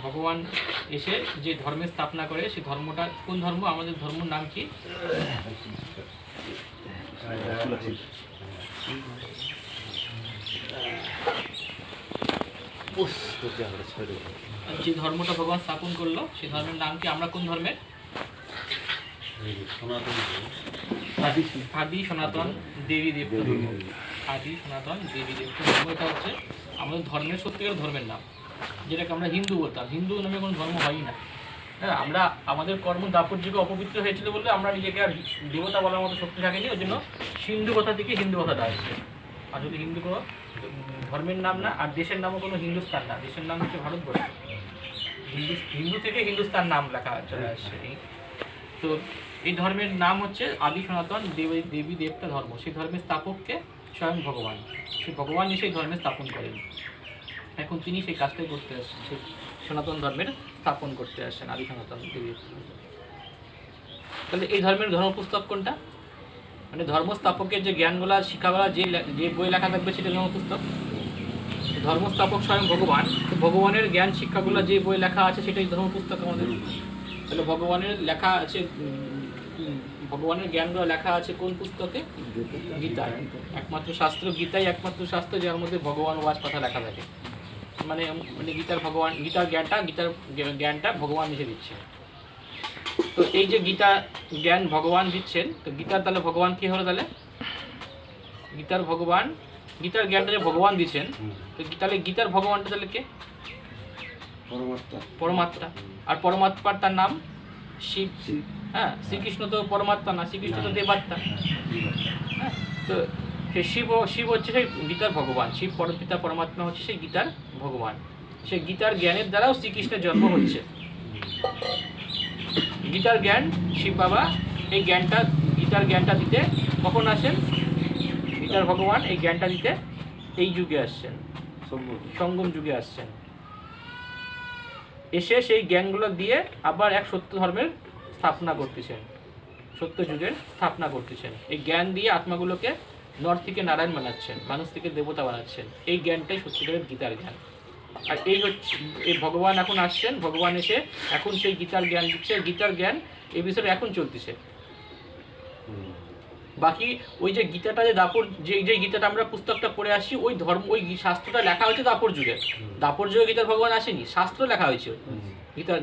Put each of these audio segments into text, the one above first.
ভগবান এসে যে ধর্মের স্থাপনা করে সেই ধর্মটা কোন ধর্ম? আমাদের ধর্মের নাম কি? যে ধর্মটা ভগবান স্থাপন করলো সেই ধর্মের নাম কি? আমরা কোন ধর্মের? আদি সনাতন দেবী দেবতা ধর্ম। আদি সনাতন দেবী দেবতা ধর্ম, এটা হচ্ছে আমাদের ধর্মের সত্যিকার ধর্মের নাম, যেটাকে আমরা হিন্দু বলতাম। হিন্দু নামে কোনো ধর্ম হয়ই না। হ্যাঁ, আমরা আমাদের কর্ম দাপর যুগে অপবিত্র হয়েছিল বলে আমরা নিজেকে আর দেবতা বলার মতো শক্তি থাকেনি, ওই জন্য সিন্ধু কথা থেকে হিন্দু কথাটা আসছে। আর যদি হিন্দু কোনো ধর্মের নাম না, আর দেশের নামও কোনো হিন্দুস্তান না, দেশের নাম হচ্ছে ভারতবর্ষ। হিন্দু থেকে হিন্দুস্তান নাম লেখা চলে আসছে। তো এই ধর্মের নাম হচ্ছে আদি সনাতন দেবী দেবতা ধর্ম। সেই ধর্মের স্থাপককে স্বয়ং ভগবান, সেই ভগবান সেই ধর্মের স্থাপন করেন। এখন তিনি সেই কাজটাই করতে আসছেন, সেই সনাতন ধর্মের স্থাপন করতে আসছেন, আদি সনাতন দেবী। তাহলে এই ধর্মের ধর্মপুস্তক কোনটা? মানে ধর্মস্থাপকের যে জ্ঞানগুলা শিক্ষাগুলা যে বই লেখা থাকবে সেটা ধর্মপুস্তক। ধর্মস্থাপক স্বয়ং ভগবান, তো ভগবানের জ্ঞান শিক্ষাগুলো যে বই লেখা আছে সেটাই ধর্মপুস্তক আমাদের। তাহলে ভগবানের লেখা আছে, ভগবানের জ্ঞানগুলো লেখা আছে কোন পুস্তকে? গীতায়। একমাত্র শাস্ত্র গীতাই একমাত্র শাস্ত্র যার মধ্যে ভগবান ওয়াজ কথা লেখা থাকে। মানে গীতার জ্ঞানটা ভগবান নিজে দিচ্ছে। তো এই যে গীতা জ্ঞান ভগবান দিচ্ছেন, তো গীতার তাহলে ভগবান কি হলো? তাহলে গীতার জ্ঞানটা যে ভগবান দিচ্ছেন, তো তাহলে গীতার ভগবানটা তাহলে কে? পরমাত্মা। আর পরমাত্মার তার নাম শিব। হ্যাঁ, শ্রীকৃষ্ণ তো পরমাত্মা না, শ্রীকৃষ্ণ তো দেবাত্মা। হ্যাঁ, তো সেই শিব হচ্ছে সেই গীতার ভগবান, শিব পরপিতা পরমাত্মা হচ্ছে সেই গীতার ভগবান। সেই গীতার জ্ঞানের দ্বারাও শ্রীকৃষ্ণের জন্ম হচ্ছে। গীতার জ্ঞান শিব বাবা এই গীতার জ্ঞানটা দিতে কখন আসেন? গীতার ভগবান এই জ্ঞানটা দিতে এই যুগে আসছেন, সঙ্গম যুগে আসছেন। এসে সেই জ্ঞানগুলো দিয়ে আবার এক সত্য ধর্মের স্থাপনা করতেছেন, সত্য যুগের স্থাপনা করতেছেন। এই জ্ঞান দিয়ে আত্মাগুলোকে নর থেকে নারায়ণ বানাচ্ছেন, মানুষ থেকে দেবতা বানাচ্ছেন। এই জ্ঞানটাই সত্যিকারের গীতার জ্ঞান। আর এই হচ্ছে এই ভগবান এখন আসছেন, ভগবান এসে এখন সেই গীতার জ্ঞান দিচ্ছে। গীতার জ্ঞান এই বিষয়ে এখন চলতেছে। বাকি ওই যে গীতাটা যে দাপর যে গীতাটা আমরা পুস্তকটা পড়ে আসি, ওই শাস্ত্রটা লেখা হয়েছে দাপর যুগে। দাপর যুগে গীতার ভগবান আসেনি, শাস্ত্র লেখা হয়েছে।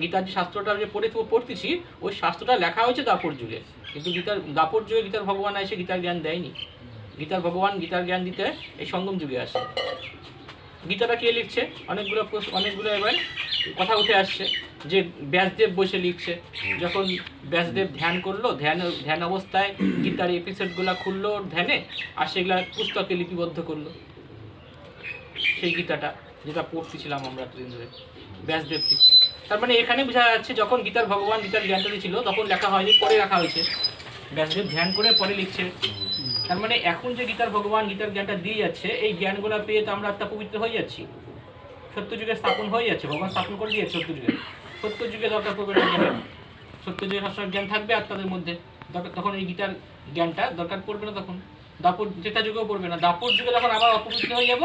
গীতার যে শাস্ত্রটা যে পড়তেছি, ওই শাস্ত্রটা লেখা হয়েছে দাপর যুগে। কিন্তু দাপর যুগে গীতার ভগবান এসে গীতার জ্ঞান দেয়নি। গীতার ভগবান গীতার জ্ঞান দিতে এই সঙ্গম যুগে আসে। গীতাটা কে লিখছে? অনেকগুলো এবার কথা উঠে আসছে যে ব্যাসদেব বসে লিখছে। যখন ব্যাসদেব ধ্যান করলো, ধ্যান অবস্থায় গীতার এপিসোডগুলো খুললো ধ্যানে, আর সেগুলা পুস্তকে লিপিবদ্ধ করলো। সেই গীতাটা যেটা পড়তেছিলাম আমরা এতদিন ধরে, ব্যাসদেব লিখছে। তার মানে এখানে বোঝা যাচ্ছে যখন গীতার ভগবান গীতার জ্ঞানটা দিয়েছিল তখন লেখা হয়নি, পরে রাখা হয়েছে। ব্যাসদেব ধ্যান করে পরে লিখছে। তার মানে এখন যে গীতার ভগবান গীতার জ্ঞানটা দিয়ে যাচ্ছে, এই জ্ঞানগুলো পেয়ে তো আমরা আত্মা পবিত্র হয়ে যাচ্ছি, সত্য যুগে স্থাপন হয়ে যাচ্ছে। ভগবান স্থাপন করে দিয়েছে সত্য যুগে দরকার পড়বে না জ্ঞান। সত্য যুগে সবসময় জ্ঞান থাকবে আত্মাদের মধ্যে, তখন এই গীতার জ্ঞানটা দরকার পড়বে না। তখন দাপর যেটা যুগেও পড়বে না। দাপর যুগে যখন আবার অপবিত্র হয়ে যাব,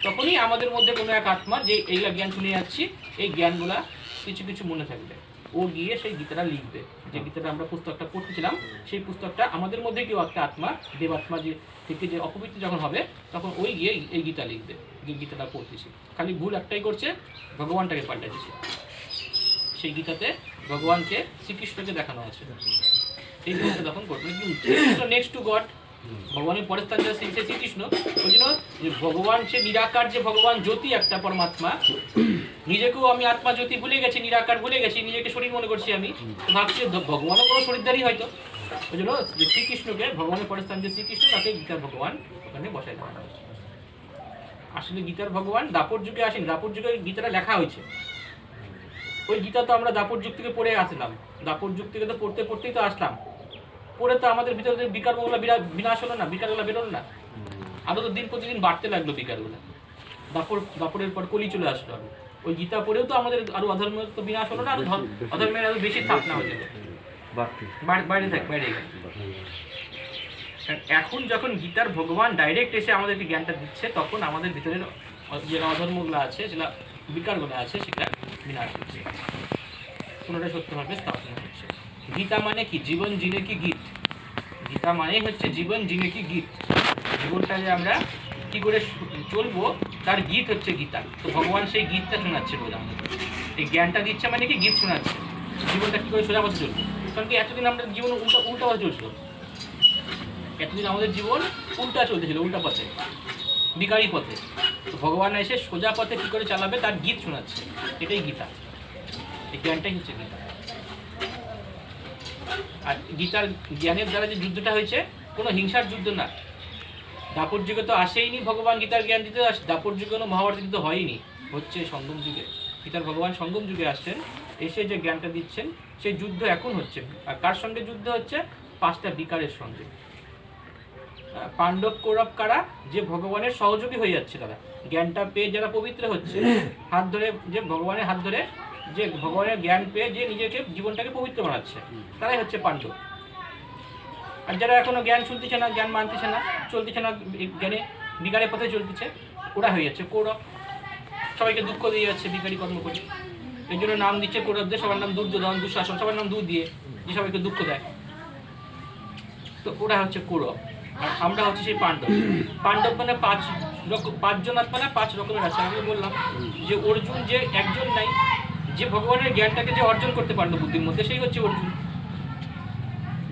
তখনই আমাদের মধ্যে কোনো এক আত্মা যে এইগুলা জ্ঞান শুনে যাচ্ছি, এই জ্ঞানগুলা কিছু কিছু মনে থাকবে। ও গিয়ে সেই গীতাটা লিখবে। যে গীতাটা আমরা পুস্তকটা পড়তেছিলাম, সেই পুস্তকটা আমাদের মধ্যে কেউ একটা আত্মা, দেবাত্মা যে থেকে যে অপবিত্র যখন হবে, তখন ওই গিয়ে এই গীতা লিখবে, যে গীতাটা পড়তেছি। খালি ভুল একটাই করছে, ভগবানটাকে পাল্টে দিচ্ছে। সেই গীতাতে ভগবানকে শ্রীকৃষ্ণকে দেখানো আছে। এই জিনিসটা তখন করবে নেক্সট টু গড, ভগবানের পরের স্থান যা শ্রীকৃষ্ণ। ওই জন্য যে ভগবান সে নিরাকার, যে ভগবান জ্যোতি একটা পরমাত্মা, নিজেকেও আমি আত্মা জ্যোতি ভুলে গেছি, নিরাকার ভুলে গেছি, নিজেকে শরীর মনে করছি। আমি ভাবছি ভগবানও কোনো শরীরদারই হয়তো। ওই জন্য শ্রীকৃষ্ণকে, ভগবানের পরের স্থান যে শ্রীকৃষ্ণ, তাকে গীতার ভগবান ওখানে বসাই দেওয়া হয়েছে। আসলে গীতার ভগবান দাপর যুগে আসেনি, দাপর যুগে গীতাটা লেখা হয়েছে। ওই গীতা তো আমরা দাপর যুগ থেকে পড়ে আসলাম, দাপর যুগ থেকে তো পড়তেই তো আসলাম। পরে তো আমাদের ভিতরে বিকারগুলো বিনাশ হলো না, বিকারগুলো বেরোলো না। আরো তো দিন প্রতিদিন বাড়তে লাগলো বিকারগুলো। দাপরের পর কলি চলে আসলো। ওই গীতা পড়েও তো আমাদের আরো অধর্মের তো বিনাশ হলো না, আরো অধর্মের আরো বেশি স্থাপনা হয়ে গেল, বাইরে গেল। এখন যখন গীতার ভগবান ডাইরেক্ট এসে আমাদেরকে জ্ঞানটা দিচ্ছে, তখন আমাদের ভিতরের যে অধর্মগুলো আছে, যেগুলো বিকারগুলো আছে, সেটা বিনাশ হচ্ছে, পুনরায় সত্যভাবে স্থাপন হচ্ছে। গীতা মানে কি? জীবন জিনে কি গীত। গীতা মানে হচ্ছে জীবন জিনে কি গীত। জীবনটা যে আমরা কি করে চলবো তার গীত হচ্ছে গীতা। তো ভগবান সেই গীতটা শোনাচ্ছে রোজ আমাদের। এই জ্ঞানটা দিচ্ছে মানে কি গীত শোনাচ্ছে, জীবনটা কি করে সোজা পথে চলবে। কারণ কি এতদিন আমরা জীবন উল্টা পথে চলছিল, এতদিন আমাদের জীবন উল্টা চলতেছিল, উল্টা পথে, বিকারী পথে। তো ভগবান এসে সোজা পথে কি করে চালাবে তার গীত শোনাচ্ছে, এটাই গীতা। এই জ্ঞানটাই হচ্ছে গীতা। আর গীতার জ্ঞানের দ্বারা যে যুদ্ধটা হয়েছে কোনো হিংসার যুদ্ধ না। দাপর যুগে তো আসেইনি ভগবান গীতার জ্ঞান দিতে, দাপর যুগে কোনো মহাভারত যুদ্ধ হয়নি, হচ্ছে সঙ্গম যুগে। গীতার ভগবান সঙ্গম যুগে আসছেন, এসে যে জ্ঞানটা দিচ্ছেন সেই যুদ্ধ এখন হচ্ছে। আর কার সঙ্গে যুদ্ধ হচ্ছে? 5টা বিকারের সঙ্গে। পাণ্ডব কৌরব কারা? যে ভগবানের সহযোগী হয়ে যাচ্ছে তারা, জ্ঞানটা পেয়ে যারা পবিত্র হচ্ছে, হাত ধরে যে ভগবানের হাত ধরে যে ভগবানের জ্ঞান পেয়ে যে নিজেকে জীবনটাকে পবিত্র বানাচ্ছে, তারাই হচ্ছে পাণ্ডব। আর যারা এখনো জ্ঞান শুনতেছে না, জ্ঞান মানতেছে না, চলতেছে না জ্ঞানে, বিকারের পথে চলতেছে, ওরা হয়ে যাচ্ছে কৌরব। সবাইকে দুঃখ দিয়ে যাচ্ছে বিকারী কর্ম করে, এই জন্য নাম দিচ্ছে কৌরবদের। সবার নাম দুর্যোধন, দুঃশাসন, সবার নাম দুধ দিয়ে, যে সবাইকে দুঃখ দেয়। তো ওরা হচ্ছে কৌরব, আর আমরা হচ্ছে সেই পাণ্ডব। পাণ্ডব মানে 5জন আত্মা না, 5 রকমের আছে। আমি বললাম যে অর্জুন যে একজন নাই, যে ভগবানের জ্ঞানটাকে যে অর্জন করতে পারলো বুদ্ধির মধ্যে, সেই হচ্ছে অর্জুন।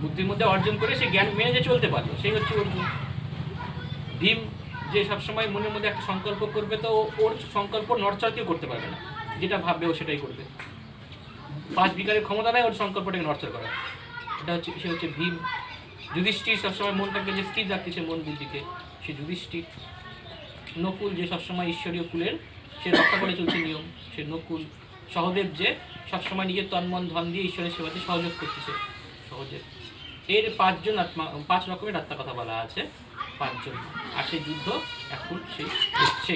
বুদ্ধির মধ্যে অর্জন করে সে জ্ঞান মেনে যে চলতে পারলো, সেই হচ্ছে অর্জুন। ভীম যে সবসময় মনের মধ্যে একটা সংকল্প করবে, তো ওর সংকল্প নড়চড় কেউ করতে পারবে না, যেটা ভাববে ও সেটাই করবে। 5 বিকারের ক্ষমতা নেই ওর সংকল্পটাকে নড়চড় করা, এটা হচ্ছে সে হচ্ছে ভীম। যুধিষ্ঠির সবসময় মনটাকে যে স্থির রাখতেছে, মন বুদ্ধিকে, সে যুধিষ্ঠির। নকুল যে সবসময় ঈশ্বরীয় কুলের সে রক্ষা করে চলছে নিয়ম, সে নকুল। সহদেব যে সবসময় নিজের তন্মন ধন দিয়ে ঈশ্বরের সেবাতে সহযোগ করতেছে, সহদেব। এর 5জন আত্মা, 5 রকমের আত্মার কথা বলা আছে, 5জন। আর সেই যুদ্ধ এখন সেই হচ্ছে।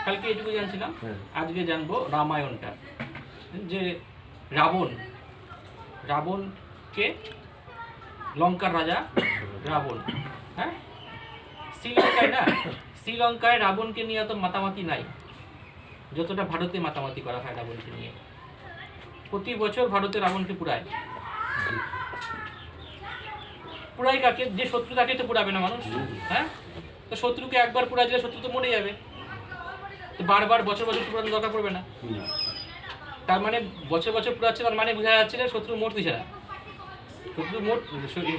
কালকে এটুকু জানছিলাম, আজকে জানবো রামায়ণটা। যে রাবণকে, লঙ্কার রাজা রাবণ, হ্যাঁ, শ্রীলঙ্কায় রাবণকে নিয়ে এত মাতামাতি নাই যতটা ভারতে মাতামাতি করা হয় রাবণকে নিয়ে। প্রতি বছর ভারতে রাবণকে পুরায়। পুরাই কাকে? যে শত্রু তাকে তো পুরাবে না মানুষ, হ্যাঁ। তো শত্রুকে একবার পুরা দিলে শত্রু তো মরে যাবে, তো বারবার বছর বছর পুরানোর দরকার পড়বে না। তার মানে বছর বছর পুরাচ্ছে, তার মানে বোঝা যাচ্ছে যে শত্রু মরতেছে না,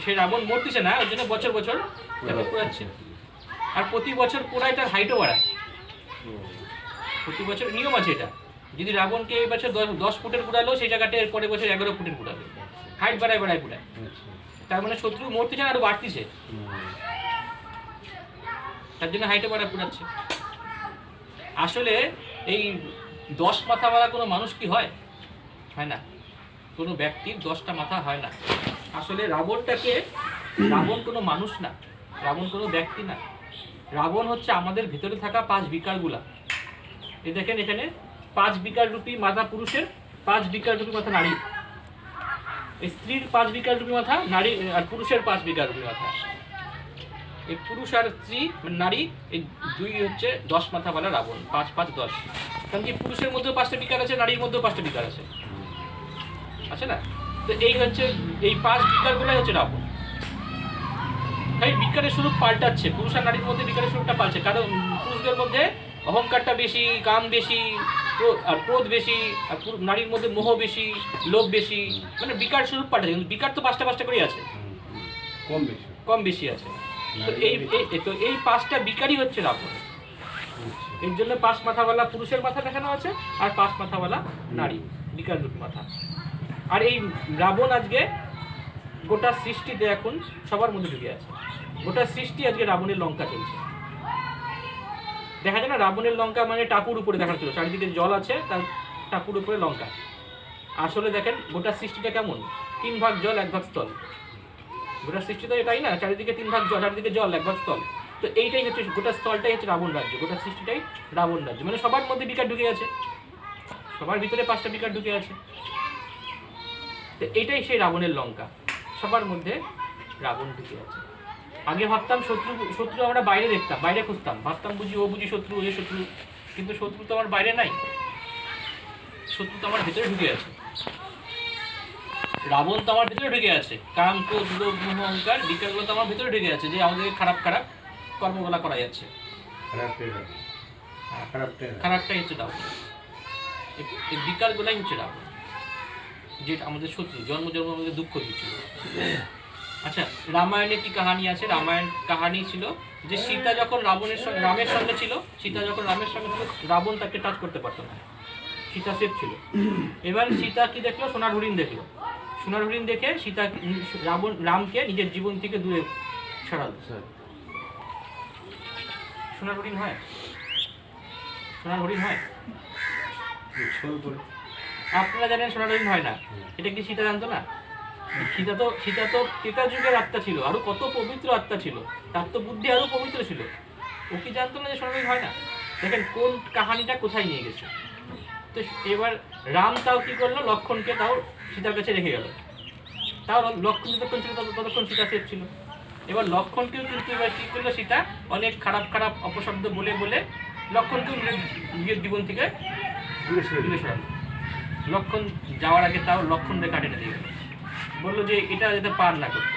সে রাবণ মরতেছে না, ওই জন্য বছর বছর তাকে পুরাচ্ছে। আর প্রতি বছর পুরায় তার হাইটও বাড়ায়, প্রতি বছর নিয়ম আছে এটা। যদি রাবণকে এই বছর 10 ফুটের পুরালো, সেই জায়গাটা এর পরের বছর 11 ফুটের পুরাবে, হাইট বাড়ায় পুরায়। তার মানে শত্রু মরতেছে না, আরো বাড়তেছে, তার জন্য হাইটও বাড়ায় পুরাচ্ছে। আসলে এই 10 মাথাওয়ালা কোনো মানুষ কি হয়? হয় না। কোনো ব্যক্তির 10টা মাথা হয় না। আসলে রাবণ কোনো মানুষ না, রাবণ কোনো ব্যক্তি না। রাবণ হচ্ছে আমাদের ভেতরে থাকা 5 বিকারগুলা। এই দেখেন এখানে 5 বিকার রূপী মাথা পুরুষের, 5 বিকার রূপী মাথা নারী। এই স্ত্রীর 5 বিকার রূপী মাথা নারী, আর পুরুষের 5 বিকার রূপী মাথা। এই পুরুষ আর স্ত্রী নারী, এই 2 হচ্ছে 10 মাথাওয়ালা রাবণ। 5 5 10। কারণ কি পুরুষের মধ্যেও 5টা বিকার আছে, নারীর মধ্যেও 5টা বিকার আছে, আছে না? তো এই হচ্ছে এই 5 বিকারগুলোই হচ্ছে রাবণ। তাই বিকারের স্বরূপ পাল্টাচ্ছে, পুরুষ আর নারীর মধ্যে বিকারের স্বরূপটা পাল্টছে। কারণ পুরুষদের মধ্যে অহংকারটা বেশি, কাম বেশি, আর ক্রোধ বেশি, আর নারীর মধ্যে মোহ বেশি, লোভ বেশি, মানে বিকার স্বরূপ পাল্টাচ্ছে। কিন্তু বিকার তো 5টা 5টা করেই আছে, কম বেশি আছে। তো এই 5টা বিকারই হচ্ছে রাবণ। এর জন্য 5 মাথাওয়ালা পুরুষের মাথা দেখানো আছে, আর 5 মাথাওয়ালা নারী, বিকার রূপ মাথা। আর এই রাবণ আজকে গোটা সৃষ্টিতে এখন সবার মধ্যে ঢুকে আছে। গোটা সৃষ্টি আজকে রাবণের লঙ্কা চলছে। দেখা যায় না, রাবণের লঙ্কা মানে টাপুর উপরে দেখানো ছিল, চারিদিকে জল আছে, তার টাপুর উপরে লঙ্কা। আসলে দেখেন গোটা সৃষ্টিটা কেমন, 3 ভাগ জল 1 ভাগ স্থল। গোটা সৃষ্টি তো এটাই না, চারিদিকে 3 ভাগ জল, চারিদিকে জল 1 ভাগ স্থল। তো এইটাই হচ্ছে গোটা স্থলটাই হচ্ছে রাবণ রাজ্য, গোটা সৃষ্টিটাই রাবণ রাজ্য। মানে সবার মধ্যে বিকার ঢুকে আছে, সবার ভিতরে 5টা বিকার ঢুকে আছে। তো এইটাই সেই রাবণের লঙ্কা, সবার মধ্যে রাবণ ঢুকে আছে। আগে ভাবতাম শত্রু আমরা বাইরে দেখতাম, বাইরে খুঁজতাম, ভাবতাম বুঝি ও বুঝি শত্রু, এ শত্রু, কিন্তু শত্রু তো আমার বাইরে নাই। শত্রু তো আমার ভেতরে ঢুকে আছে, রাবণ তো আমার ভেতরে ঢুকে আছে, কাম ক্রোধ লোভ মোহ অহংকার বিকারগুলো তো আমার ভেতরে ঢুকে আছে, যে আমাদেরকে খারাপ খারাপ কর্মগুলা করা যাচ্ছে। খারাপটাই হচ্ছে রাবণ, এই বিকারগুলাই হচ্ছে রাবণ, যেটা আমাদের শত্রু, জন্ম জন্ম আমাদের দুঃখ দিচ্ছিল। আচ্ছা, রামায়ণে কি কাহানি আছে? রামায়ণ কাহানি ছিল যে সীতা যখন রামের সঙ্গে ছিল, সীতা যখন রামের সঙ্গে ছিল, রাবণ তাকে টাচ করতে পারতো না, সীতা সেফ ছিল। এবার সীতা কি দেখলো? সোনার হরিণ দেখলো। সোনার হরিণ দেখে সীতা রামকে নিজের জীবন থেকে দূরে সরাল। সোনার হরিণ হয়? সোনার হরিণ হয়? আপনারা জানেন সোনার হরিণ হয় না, এটা কি সীতা জানতো না? সীতা তো ত্রেতা যুগের আত্মা ছিল, আরো কত পবিত্র আত্মা ছিল, তার তো বুদ্ধি আরো পবিত্র ছিল, ও কি জানতো না যে সোনার হরিণ হয় না? দেখেন কোন কাহানিটা কোথায় নিয়ে গেছে। তো এবার রাম তাও কি করলো? লক্ষণকে তাও সীতার কাছে রেখে গেল। তাও লক্ষণ যতক্ষণ ছিল ততক্ষণ সীতা সেফ ছিল। এবার লক্ষণকেও কিন্তু এবার কি করলো সীতা? অনেক খারাপ খারাপ অপশব্দ বলে বলে লক্ষণকেও নিজের জীবন থেকে দূরে সরালো। লক্ষণ যাওয়ার আগে তাও লক্ষণ রেখা টেনে দিয়ে গেল, বললো যে এটা যাতে পার না করতো।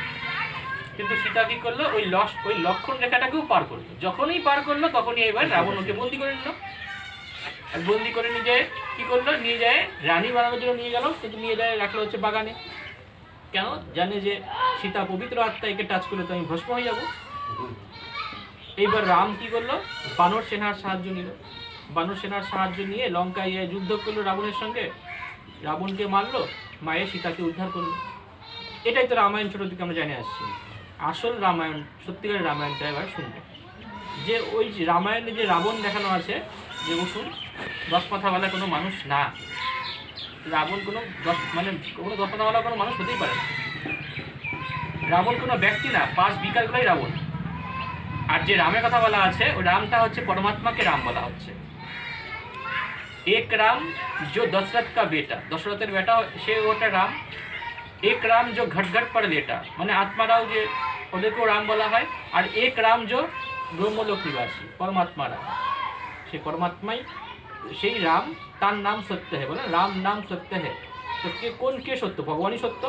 কিন্তু সীতা কি করলো? ওই লক্ষণ রেখাটাকেও পার করলো। যখনই পার করলো তখনই এবার রাবণ ওকে বন্দি করে নিল। আর বন্দি করে নিয়ে যায় কি করলো? নিয়ে যায় রানী বানানোর জন্য নিয়ে গেল, কিন্তু নিয়ে যায় রাখলো হচ্ছে বাগানে। কেন? জানে যে সীতা পবিত্র আত্মা, একে টাচ করলে তো আমি ভস্ম হয়ে যাবো। এইবার রাম কি করলো? বানর সেনার সাহায্য নিল। বানর সেনার সাহায্য নিয়ে লঙ্কায় যুদ্ধ করলো রাবণের সঙ্গে, রাবণকে মারলো, মায়ের সীতাকে উদ্ধার করলো। এটাই তো রামায়ণ ছোট থেকে আমরা জেনে আসছি। আসল রামায়ণ, সত্যিকারের রামায়ণটা এবার শুনবো। যে ওই রামায়ণে যে রাবণ দেখানো আছে, যে অসুর 10 মাথাওয়ালা কোনো মানুষ না, রাবণ কোনো 10 মাথাওয়ালা কোনো মানুষ হতেই পারে না। রাবণ কোনো ব্যক্তি না, 5 বিকারগুলোই রাবণ। আর যে রামের কথা বলা আছে, ওই রামটা হচ্ছে পরমাত্মাকে রাম বলা হচ্ছে। এক রাম जो दशरथ का बेटा, দশরথের বেটা সে ওটা রাম। এক রাম जो घट घट पर लेटा, মানে আত্মারাও যে ওদেরকেও রাম বলা হয়। আর এক রাম जो ব্রহ্মলোক নিবাসী, পরমাত্মা রাম, সে পরমাত্মাই সেই রাম, তার নাম সত্য হে, বলে রাম নাম সত্য হে। তো কে সত্য? ভগবানই সত্য,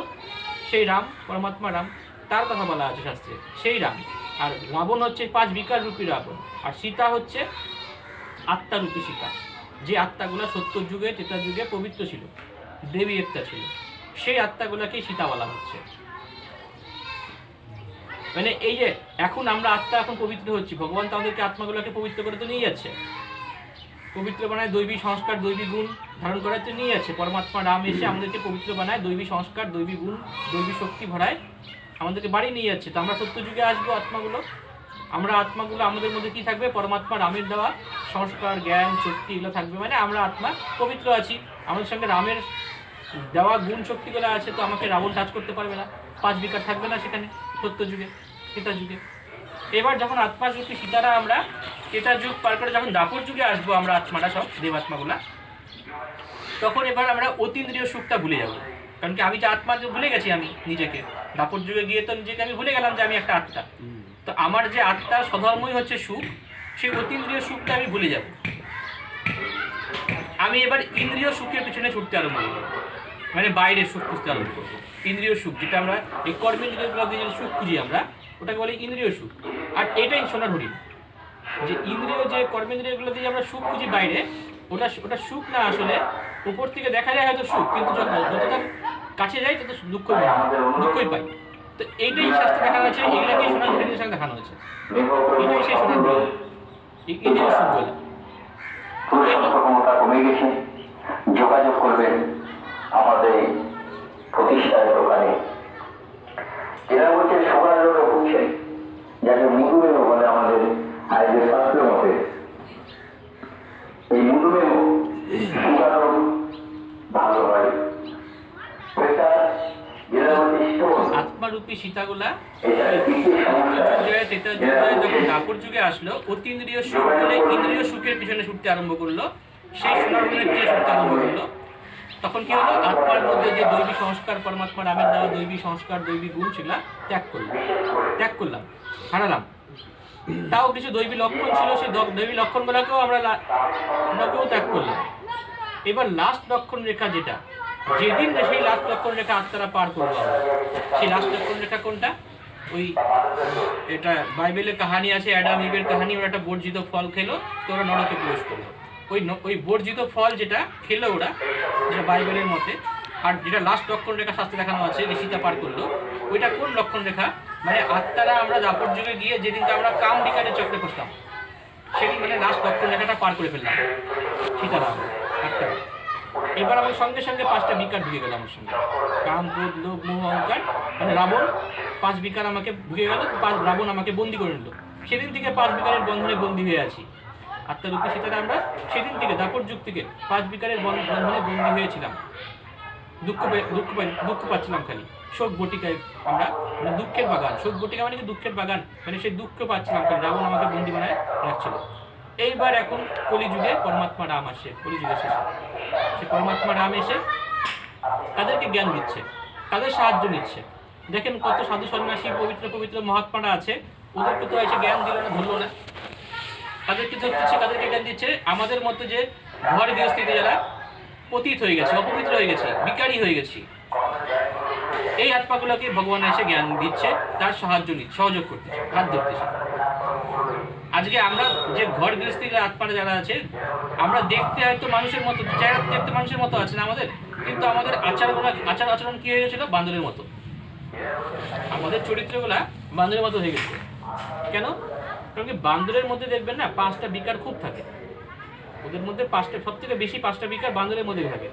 সেই রাম, পরমাত্মা রাম, তার কথা বলা আছে শাস্ত্রে, সেই রাম। আর রাবণ হচ্ছে 5 বিকার রূপী রাবণ। আর সীতা হচ্ছে আত্মারূপী সীতা, যে আত্মাগুলো সত্তর যুগে, ত্রেতা যুগে পবিত্র ছিল, দেবী একটা ছিল, সেই আত্মাগুলোকেই সীতা বলা হচ্ছে। মানে এই যে এখন আমরা আত্মা এখন পবিত্র হচ্ছি, ভগবান তো আমাদেরকে আত্মাগুলোকে পবিত্র করে তো নিয়ে যাচ্ছে, পবিত্র বানায়, দৈবী সংস্কার দৈবী গুণ ধারণ করার তো নিয়ে যাচ্ছে। পরমাত্মা রাম এসে আমাদেরকে পবিত্র বানায়, দৈবী সংস্কার দৈবী গুণ দৈবী শক্তি ভরায়, আমাদেরকে বাড়ি নিয়ে যাচ্ছে। তো আমরা সত্য যুগে আসবো, আত্মাগুলো আমাদের মধ্যে কি থাকবে? পরমাত্মা রামের দেওয়া সংস্কার জ্ঞান শক্তি এগুলো থাকবে, মানে আমরা আত্মা পবিত্র আছি, আমাদের সঙ্গে রামের দেওয়া গুণ শক্তিগুলো আছে। তো আমাকে রাবণ টাচ করতে পারবে না, 5 বিকার থাকবে না সেখানে সত্য যুগে, ত্রেতা যুগে। এবার যখন আত্মা যুগে সীতারা আমরা ত্রেতা যুগ পার করে যখন দাপর যুগে আসবো, আমরা আত্মাটা সব দেবাত্মাগুলা, তখন এবার আমরা অতীন্দ্রিয় সুখটা ভুলে যাব। কারণ কি আমি যে আত্মা ভুলে গেছি, আমি নিজেকে দাপর যুগে গিয়ে তো নিজেকে আমি ভুলে গেলাম যে আমি একটা আত্মা। তো আমার যে আত্মার স্বধর্মই হচ্ছে সুখ, সেই অতীন্দ্রিয় সুখটা আমি ভুলে যাব। আমি এবার ইন্দ্রিয় সুখের পিছনে ছুটতে আরম্ভ করবো, মানে বাইরের সুখ খুঁজতে আরম্ভ করবো। ইন্দ্রিয় সুখ, যেটা আমরা এই কর্মেন্দ্রিয়গুলো দিয়ে সুখ খুঁজি আমরা, ওটাকে বলে ইন্দ্রিয় সুখ। আর এটাই সোনার হরিণ, যে ইন্দ্রিয় যে কর্মেন্দ্রিয়গুলো দিয়ে আমরা সুখ খুঁজি বাইরে, ওটা সুখ না, আসলে উপর থেকে দেখা যায় হয়তো সুখ, কিন্তু যতটা কাছে যাই তত দুঃখই পাই। তো এইটাই শাস্ত্রে দেখানো হয়েছে, এগুলাকেই সোনার হরিণের সঙ্গে দেখানো হয়েছে। এটাই সেই সোনার হরিণ, ইন্দ্রিয় সুখ বলে। ক্ষমতা কমে গেছে, যোগাযোগ করবেন আমাদের প্রতিষ্ঠানের দোকানে। এরা বলছে সবার জন্য হচ্ছে, যাকে মধুমেহ বলে আমাদের আয়োজের শাস্ত্র মতে। এই মধুমেহ সুগারও ভালো হয়। আত্মারূপী সীতাগুলা যখন দাপর যুগে আসলো, অতীন্দ্রিয় সুখ বলে ইন্দ্রিয় সুখের পিছনে ছুটতে আরম্ভ করলো, সেই সোনার হরিণের পিছনে ছুটতে আরম্ভ করলো। তখন কি হলো? আত্মার মধ্যে যে দৈবী সংস্কার, পরমাত্মা রামের দেওয়া দৈবী সংস্কার দৈবী গুণ ছিল, ত্যাগ করলাম, হারালাম। তাও কিছু দৈবী লক্ষণ ছিল, সেই দৈবী লক্ষণগুলোকেও আমরা ত্যাগ করলাম। এবার লাস্ট লক্ষণ রেখা যেটা, যেদিন সেই লাস্ট লক্ষণ রেখা আত্মারা পার করবো আমরা, সেই লাস্ট লক্ষণ রেখা কোনটা? ওই এটা বাইবেলের কাহানি আছে, অ্যাডাম ইভের কাহানি, ওরা একটা বর্জিত ফল খেলো, তো ওরা নরকে প্রবেশ করলো। ওই বর্জিত ফল যেটা খেলো ওরা, যেটা বাইবেলের মতে, আর যেটা লাস্ট লক্ষণ রেখা শাস্ত্রে দেখানো আছে যে সীতা পার করলো, ওইটা কোন লক্ষণ রেখা? মানে আত্মারা আমরা দাপর যুগে গিয়ে যেদিনকে আমরা কাম বিকারের চক্রে বসলাম, সেদিন মানে লাস্ট লক্ষণ রেখাটা পার করে ফেললাম সীতারাম আত্মারা। এবার আমার সঙ্গে সঙ্গে 5টা বিকার ঢুকে গেল আমার সঙ্গে, কাম, ক্রোধ, লোভ, মোহ, অহংকার, মানে রাবণ 5 বিকার আমাকে ঢুকে গেল, 5 রাবণ আমাকে বন্দি করে নিল। সেদিন থেকে 5 বিকারের বন্ধনে বন্দি হয়ে আছি। আত্মারূপী সীতারা আমরা সেদিন থেকে দাপর যুগ থেকে 5 বিকারের বন্ধনে বন্দি হয়েছিলাম। দুঃখ পাচ্ছিলাম খালি। শোক বটিকায় আমরা, মানে দুঃখের বাগান, শোক বটিকা মানে কি দুঃখের বাগান, মানে সেই দুঃখ পাচ্ছিলাম খালি, রাবণ আমাকে বন্দি বানায় রাখছিল। এইবার এখন কলিযুগে পরমাত্মা রাম আসে, কলিযুগে শেষে সে পরমাত্মা রাম এসে তাদেরকে জ্ঞান দিচ্ছে, তাদের সাহায্য নিচ্ছে। দেখেন কত সাধু সন্ন্যাসী পবিত্র পবিত্র মহাত্মারা আছে, ওদেরকে তো এসে জ্ঞান দিল না, ধরলো না। তাদেরকে ধরতেছে, তাদেরকে জ্ঞান দিচ্ছে। আমাদের মতো যে ঘর গৃহস্থিতে যারা পতিত হয়ে গেছে, অপবিত্র হয়ে গেছে, বিকারী হয়ে গেছি, এই আত্মাগুলোকে ভগবান এসে জ্ঞান দিচ্ছে, তার সাহায্য নিচ্ছে, সহযোগ করতেছে, হাত ধরতেছে। আজকে আমরা যে ঘর গৃহস্থির আত্মারা যারা আছে, আমরা দেখতে হয়তো মানুষের মতো, যারা দেখতে মানুষের মতো আছে না আমাদের, কিন্তু আমাদের আচার আচরণ কি হয়ে গেছিল? বান্দরের মতো। আমাদের চরিত্রগুলা বান্দরের মতো হয়ে গেছে। কেন? কারণ কি বান্দরের মধ্যে দেখবেন না 5টা বিকার খুব থাকে, ওদের মধ্যে 5টা, সব থেকে বেশি 5টা বিকার বান্দরের মধ্যে থাকে।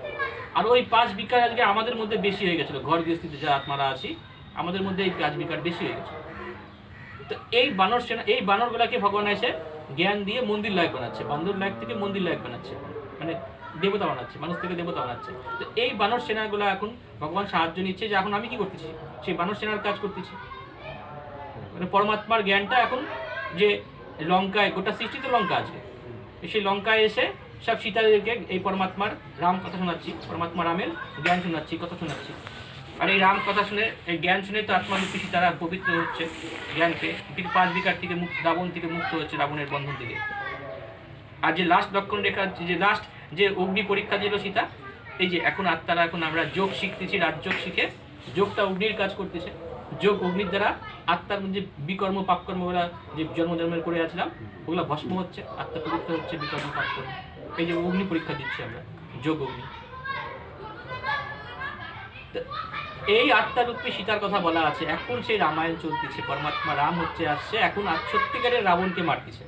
আর ওই 5 বিকার আজকে আমাদের মধ্যে বেশি হয়ে গেছিল, ঘর গৃহস্থিতে যে আত্মারা আছি আমাদের মধ্যে এই 5 বিকার বেশি হয়ে গেছে। তো এই বানর সেনা, এই বানরগুলাকে ভগবান এসে জ্ঞান দিয়ে মন্দির লায়ক বানাচ্ছে, বান্দর লায়ক থেকে মন্দির লায়ক বানাচ্ছে, মানে দেবতা বানাচ্ছে, মানুষ থেকে দেবতা বানাচ্ছে। তো এই বানর সেনাগুলো এখন ভগবান সাহায্য নিচ্ছে, যে এখন আমি কি করতেছি? সেই বানর সেনার কাজ করতেছি। মানে পরমাত্মার জ্ঞানটা এখন যে লঙ্কায়, গোটা সৃষ্টিতে লঙ্কা আছে, সেই লঙ্কায় এসে সব সীতাদেরকে এই পরমাত্মার রাম কথা শোনাচ্ছি, পরমাত্মা রামের জ্ঞান শোনাচ্ছি, কথা শোনাচ্ছি। আর এই রাম কথা শুনে, এই জ্ঞান শুনে তো আত্মারূপী সীতারা পবিত্র হচ্ছে, জ্ঞানকে ঠিক 5 বিকার থেকে মুক্ত, রাবণ থেকে মুক্ত হচ্ছে, রাবণের বন্ধন থেকে। আর যে লাস্ট লক্ষণ রেখা, যে লাস্ট যে অগ্নি পরীক্ষা দিল সীতা, এই যে এখন আত্মারা, এখন আমরা যোগ শিখতেছি, রাজযোগ শিখে, যোগটা অগ্নির কাজ করতেছে। যোগ অগ্নির দ্বারা আত্মার মধ্যে বিকর্ম পাপকর্মগুলা যে জন্মের করে আসলাম, ওগুলা ভস্ম হচ্ছে, আত্মা পবিত্র হচ্ছে, বিকর্ম পাপকর্ম। এই যে অগ্নি পরীক্ষা দিচ্ছি আমরা, যোগ অগ্নি। এই আত্মারূপী সীতার কথা বলা আছে। এখন সেই রামায়ণ চলতেছে, পরমাত্মা রাম হচ্ছে আসছে, এখন সত্যিকারের রাবণকে মারতেছে।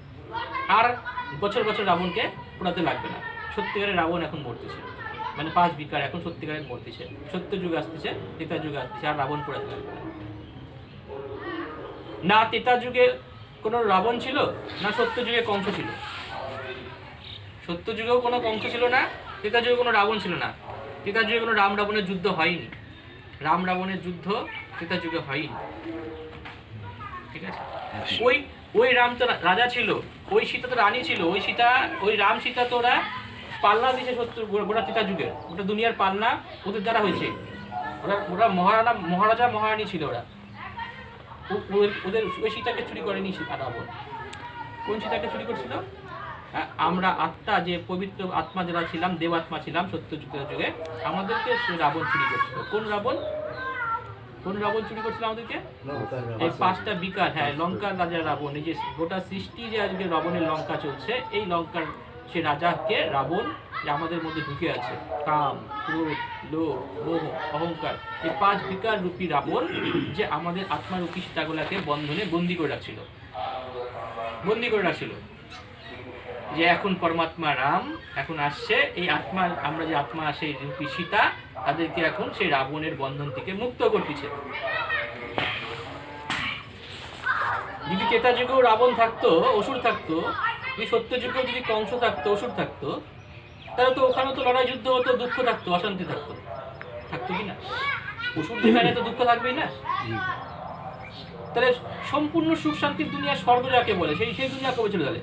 আর বছর বছর রাবণকে পোড়াতে লাগবে না, সত্যিকারের রাবণ এখন মরতেছে, মানে 5 বিকার এখন সত্যিকারের মরতেছে। সত্য যুগ আসতেছে, ত্রেতা যুগ আসতেছে, আর রাবণ পোড়াতে লাগবে না। না ত্রেতা যুগে কোনো রাবণ ছিল, না সত্য যুগে কংস ছিল। সত্য যুগেও কোনো কংস ছিল না, ত্রেতা যুগে কোনো রাবণ ছিল না। ত্রেতা যুগে কোনো রাম রাবণের যুদ্ধ হয়নি, রাম রাবণের যুদ্ধ ত্রেতা যুগে হয়নি। ঠিক আছে? ওই রাম তো রাজা ছিল, ওই সীতা তো রানী ছিল, ওই সীতা, ওই রাম সীতা তো ওরা পালনা দিয়েছে সত্য গোটা ত্রেতা যুগের, ওটা দুনিয়ার পালনা ওদের দ্বারা হয়েছে। ওরা মহারাজা মহারানী ছিল, ওরা ওদের ওই সীতাকে চুরি করেনি রাবণ। কোন সীতাকে চুরি করছিল? আমরা আত্মা, যে পবিত্র আত্মা যারা ছিলাম, দেবাত্মা ছিলাম সত্য যুগে, আমাদেরকে রাবণ চুরি করছিল। কোন রাবণ চুরি করছিল আমাদেরকে? এই 5টা বিকার, হ্যাঁ, লঙ্কার রাজা রাবণ। এই যে গোটা সৃষ্টি যে আজকে রাবণের লঙ্কা চলছে, এই লঙ্কার সে রাজাকে রাবণ যে আমাদের মধ্যে ঢুকে আছে, কাম, ক্রোধ, লোভ, মোহ, অহংকার, এই 5 বিকার রূপী রাবণ যে আমাদের আত্মারূপী সীতাগুলাকে বন্ধনে বন্দি করে রাখছিল, যে এখন পরমাত্মা রাম এখন আসছে, এই আত্মা, আমরা যে আত্মা সেই রূপী সীতা, তাদেরকে এখন সেই রাবণের বন্ধন থেকে মুক্ত করতেছে। যদি ত্রেতা যুগেও রাবণ থাকতো, অসুর থাকতো, যদি সত্য যুগেও যদি কংস থাকতো, অসুর থাকতো, তাহলে তো ওখানে তো লড়াই যুদ্ধ হতো, দুঃখ থাকতো, অশান্তি থাকতো কি না? অসুর যেখানে তো দুঃখ থাকবেই না। তাহলে সম্পূর্ণ সুখ শান্তির দুনিয়া, স্বর্গ যাকে বলে, সেই দুনিয়া কবে চলে গেলে?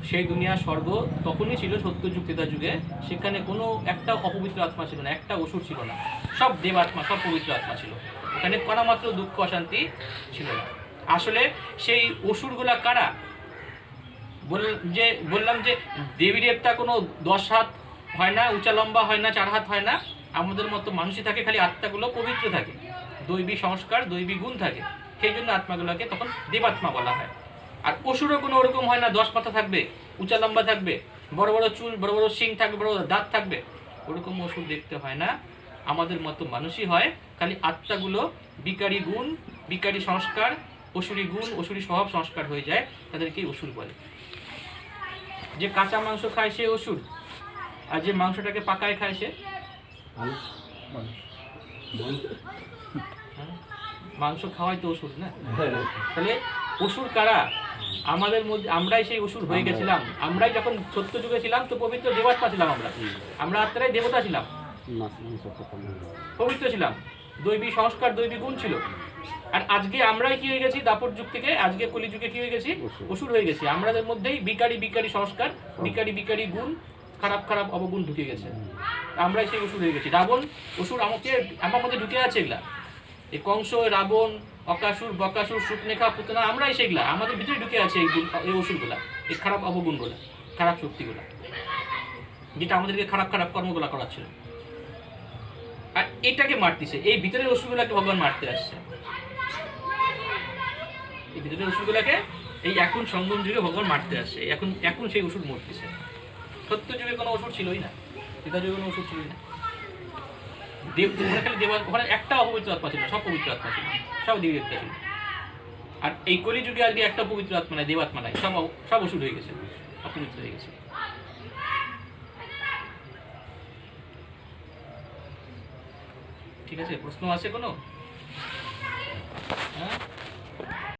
সেই দুনিয়া স্বর্গ তখনই ছিল সত্য যুগ, ত্রেতা যুগে। সেখানে কোনো একটা অপবিত্র আত্মা ছিল না, একটা অসুর ছিল না, সব দেব আত্মা, সব পবিত্র আত্মা ছিল। ওখানে কোনো মাত্র দুঃখ অশান্তি ছিল না। আসলে সেই অসুরগুলা কারা? বললাম যে দেবী দেবতা কোনো 10 হাত হয় না, উঁচা লম্বা হয় না, 4 হাত হয় না, আমাদের মতো মানুষই থাকে, খালি আত্মাগুলো পবিত্র থাকে, দৈবী সংস্কার দৈবী গুণ থাকে, সেই জন্য আত্মাগুলোকে তখন দেবাত্মা বলা হয়। আর অসুরও কোনো ওরকম হয় না 10 মাথা থাকবে, উঁচা লম্বা থাকবে, বড় বড় চুল, বড় বড় শিং থাকবে, বড় বড় দাঁত থাকবে, ওরকম অসুর দেখতে হয় না, আমাদের মতো মানুষই হয়, খালি আত্মাগুলো বিকারী গুণ, বিকারী সংস্কার, অসুরী গুণ, অসুরী স্বভাব সংস্কার হয়ে যায়, তাদেরকেই অসুর বলে। যে কাঁচা মাংস খায় সে অসুর, আর যে মাংসটাকে পাকায় খায় সে মাংস খাওয়াই তো অসুর না। তাহলে অসুর কারা? আমাদের মধ্যে আমরাই সেই অসুর হয়ে গেছিলাম। আমরাই যখন সত্য যুগে ছিলাম তো পবিত্র দেবাত্মা ছিলাম, আমরা আত্মারাই দেবতা ছিলাম, পবিত্র ছিলাম, দৈবী সংস্কার দৈবী গুণ ছিল। আর আজকে আমরাই কি হয়ে গেছি? দাপর যুগ থেকে আজকে কলি যুগে কি হয়ে গেছি? অসুর হয়ে গেছি। আমাদের মধ্যেই বিকারী বিকারী সংস্কার, বিকারী বিকারী গুণ, খারাপ খারাপ অবগুণ ঢুকে গেছে, আমরাই সেই অসুর হয়ে গেছি। রাবণ অসুর আমার মধ্যে ঢুকে আছে, এগুলা এই কংস, রাবণ, অকাসুর, বকাসুর, শুকনেখা, পুতনা, আমরাই সেগুলা, আমাদের ভিতরে ঢুকে আছে এই অসুরগুলা, এই খারাপ অবগুণগুলা, খারাপ শক্তিগুলা, যেটা আমাদেরকে খারাপ খারাপ কর্মগুলা করাচ্ছিল। আর এটাকে মারতেছে, এই ভিতরের অসুরগুলাকে ভগবান মারতে আসছে, এই ভিতরের অসুরগুলাকে এই এখন সঙ্গম যুগে ভগবান মারতে আসছে, এখন সেই অসুর মরতেছে। সত্য যুগে কোনো অসুর ছিলই না, ত্রেতা যুগে কোনো অসুর ছিলই না। ওখানে খালি ওখানে একটা অপবিত্র আত্মা ছিল, সব পবিত্র আত্মা ছিল, সব দেবী দেবতা ছিল। আর এই কলি যুগে আজকে একটা পবিত্র আত্মা নাই, দেবাত্মা নাই, সব অসুর হয়ে গেছে, অপবিত্র হয়ে গেছে। ঠিক আছে, প্রশ্ন আছে কোনো? হ্যাঁ।